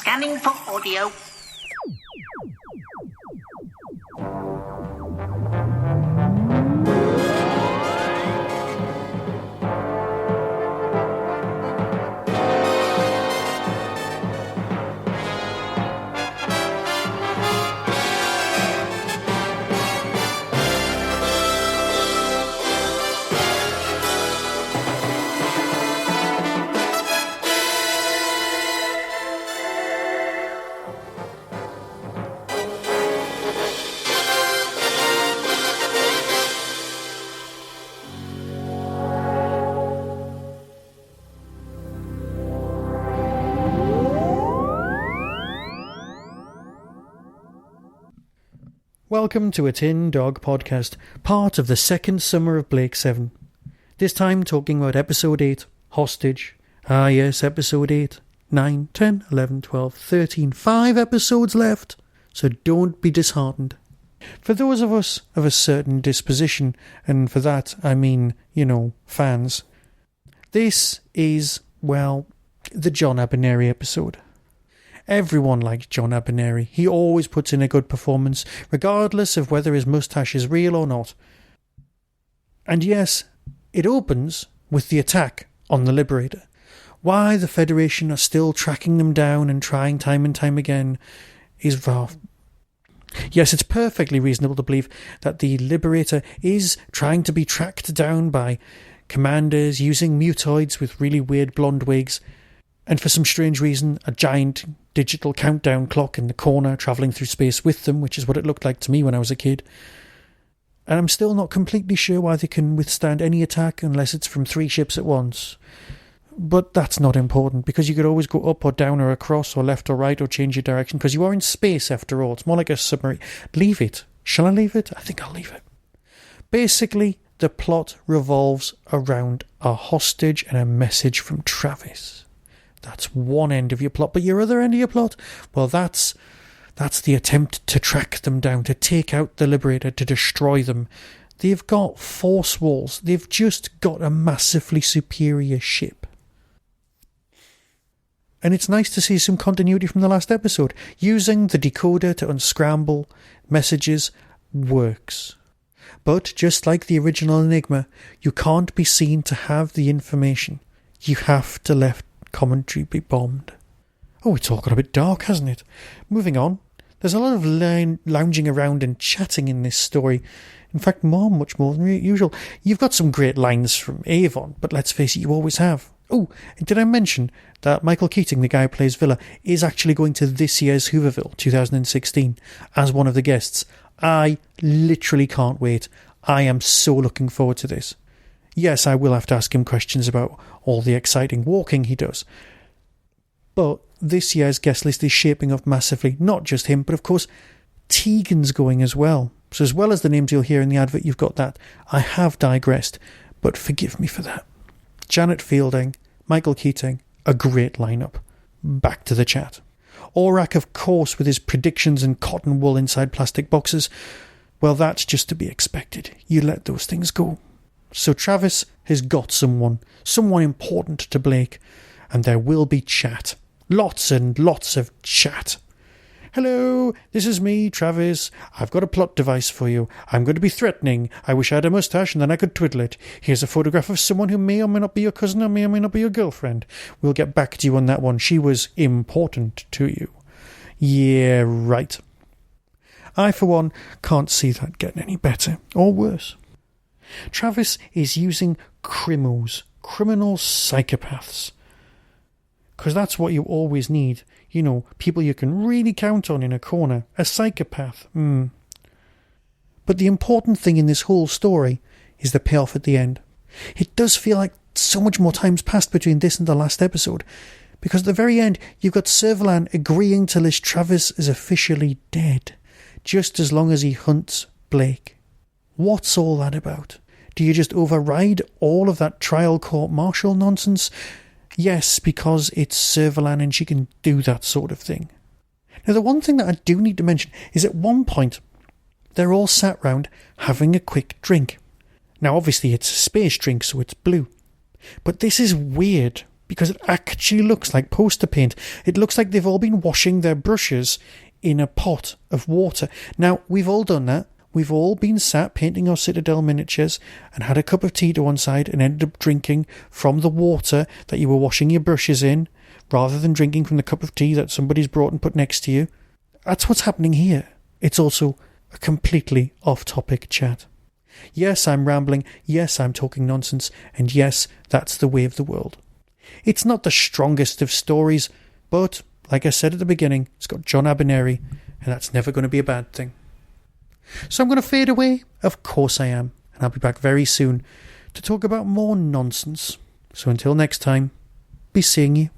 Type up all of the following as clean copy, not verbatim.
Scanning for audio. Welcome to a Tin Dog podcast, part of the second summer of Blake 7. This time talking about episode 8, Hostage. Ah yes, episode 8, 9, 10, 11, 12, 13, 5 episodes left, so don't be disheartened. For those of us of a certain disposition, and for that I mean, fans, this is, well, the John Abineri episode. Everyone likes John Abineri. He always puts in a good performance, regardless of whether his moustache is real or not. And yes, it opens with the attack on the Liberator. Why the Federation are still tracking them down and trying time and time again is, well, yes, it's perfectly reasonable to believe that the Liberator is trying to be tracked down by commanders using mutoids with really weird blonde wigs, and for some strange reason, a giant digital countdown clock in the corner travelling through space with them, which is what it looked like to me when I was a kid. And I'm still not completely sure why they can withstand any attack unless it's from 3 ships at once. But that's not important, because you could always go up or down or across or left or right or change your direction, because you are in space after all. It's more like a submarine. Leave it. Shall I leave it? I think I'll leave it. Basically, the plot revolves around a hostage and a message from Travis. That's one end of your plot, but your other end of your plot, well, that's the attempt to track them down, to take out the Liberator, to destroy them. They've got force walls. They've just got a massively superior ship. And it's nice to see some continuity from the last episode. Using the decoder to unscramble messages works. But just like the original Enigma, you can't be seen to have the information. You have to let commentary be bombed. Oh, it's all got a bit dark, hasn't it? Moving on. There's a lot of lounging around and chatting in this story. In fact, much more than usual. You've got some great lines from Avon, but let's face it, you always have. Oh, and did I mention that Michael Keating, the guy who plays Vila, is actually going to this year's Hooverville 2016 as one of the guests? I literally can't wait. I am so looking forward to this. Yes, I will have to ask him questions about all the exciting walking he does. But this year's guest list is shaping up massively. Not just him, but of course, Tegan's going as well. So as well as the names you'll hear in the advert, you've got that. I have digressed, but forgive me for that. Janet Fielding, Michael Keating, a great lineup. Back to the chat. Aurak, of course, with his predictions and cotton wool inside plastic boxes. Well, that's just to be expected. You let those things go. So Travis has got someone important to Blake, and there will be chat. Lots and lots of chat. Hello, this is me, Travis. I've got a plot device for you. I'm going to be threatening. I wish I had a moustache and then I could twiddle it. Here's a photograph of someone who may or may not be your cousin or may not be your girlfriend. We'll get back to you on that one. She was important to you. Yeah, right. I, for one, can't see that getting any better or worse. Travis is using crimos, criminal psychopaths. Because that's what you always need. People you can really count on in a corner. A psychopath. But the important thing in this whole story is the payoff at the end. It does feel like so much more time's passed between this and the last episode. Because at the very end, you've got Servalan agreeing to list Travis as officially dead, just as long as he hunts Blake. What's all that about? Do you just override all of that trial court-martial nonsense? Yes, because it's Servalan and she can do that sort of thing. Now, the one thing that I do need to mention is at one point, they're all sat round having a quick drink. Now, obviously, it's a space drink, so it's blue. But this is weird, because it actually looks like poster paint. It looks like they've all been washing their brushes in a pot of water. Now, we've all done that. We've all been sat painting our Citadel miniatures and had a cup of tea to one side and ended up drinking from the water that you were washing your brushes in, rather than drinking from the cup of tea that somebody's brought and put next to you. That's what's happening here. It's also a completely off-topic chat. Yes, I'm rambling. Yes, I'm talking nonsense. And yes, that's the way of the world. It's not the strongest of stories, but, like I said at the beginning, it's got John Abineri, and that's never going to be a bad thing. So I'm going to fade away? Of course I am. And I'll be back very soon to talk about more nonsense. So until next time, be seeing you.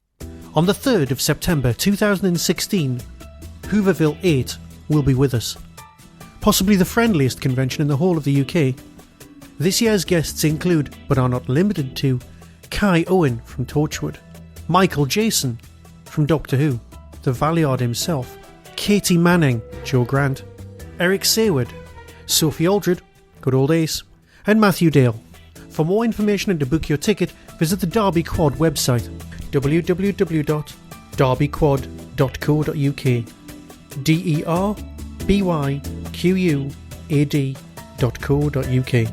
On the 3rd of September 2016, Hooverville 8 will be with us. Possibly the friendliest convention in the whole of the UK. This year's guests include, but are not limited to, Kai Owen from Torchwood, Michael Jason from Doctor Who, the Valiard himself, Katie Manning, Joe Grant, Eric Saywood, Sophie Aldred, good old Ace, and Matthew Dale. For more information and to book your ticket, visit the Derby Quad website, www.derbyquad.co.uk, derbyquad.co.uk.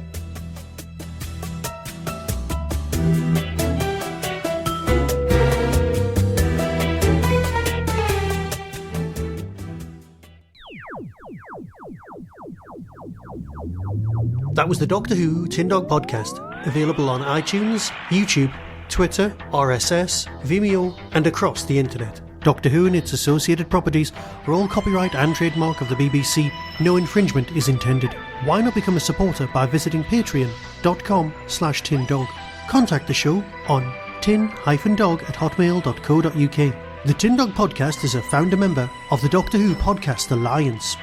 That was the Doctor Who Tin Dog Podcast, available on iTunes, YouTube, Twitter, RSS, Vimeo, and across the internet. Doctor Who and its associated properties are all copyright and trademark of the BBC. No infringement is intended. Why not become a supporter by visiting patreon.com/tindog. Contact the show on tin-dog@hotmail.co.uk. The Tin Dog Podcast is a founder member of the Doctor Who Podcast Alliance.